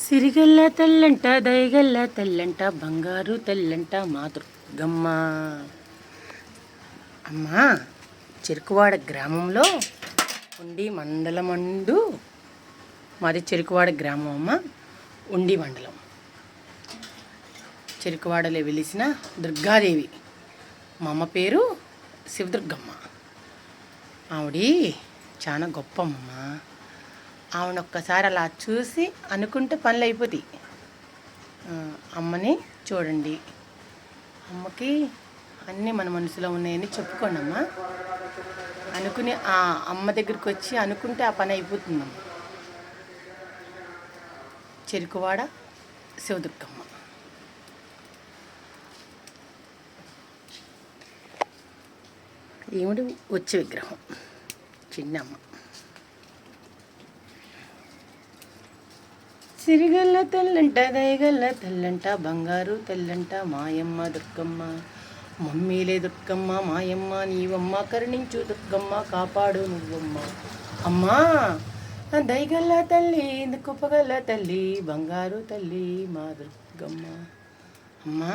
సిరిగల్ల తెల్లంట దయగల్ల తెల్లంట బంగారు తెల్లంట మా దుర్గమ్మ. అమ్మా, చెరుకువాడ గ్రామంలో ఉండి మండలమందు మాది చెరుకువాడ గ్రామం అమ్మ. ఉండి మండలం చెరుకువాడలో వెలిసిన దుర్గాదేవి. మా అమ్మ పేరు శివదుర్గమ్మ. ఆవిడ చాలా గొప్పమ్మ. ఆవిడ ఒక్కసారి అలా చూసి అనుకుంటే పనులు అయిపోతాయి. అమ్మని చూడండి. అమ్మకి అన్నీ మన మనసులో ఉన్నాయని చెప్పుకోండి అమ్మ. అనుకుని ఆ అమ్మ దగ్గరికి వచ్చి అనుకుంటే ఆ పని అయిపోతుందమ్మ. చెరుకువాడ శివదుర్గమ్మ. ఈవిడ వచ్చే విగ్రహం చిన్నమ్మ. సిరిగల్ల తెల్లంట దయగల్ల తెల్లంట బంగారు తెల్లంట మాయమ్మ దుర్గమ్మ. మమ్మీలే దుర్గమ్మ మాయమ్మ నీవమ్మ కరుణించు దుర్గమ్మ కాపాడు నువ్వమ్మ. అమ్మా, దయగల్ల తల్లి కుప్పగల్ల తల్లి బంగారు తల్లి మా దుర్గమ్మ. అమ్మా,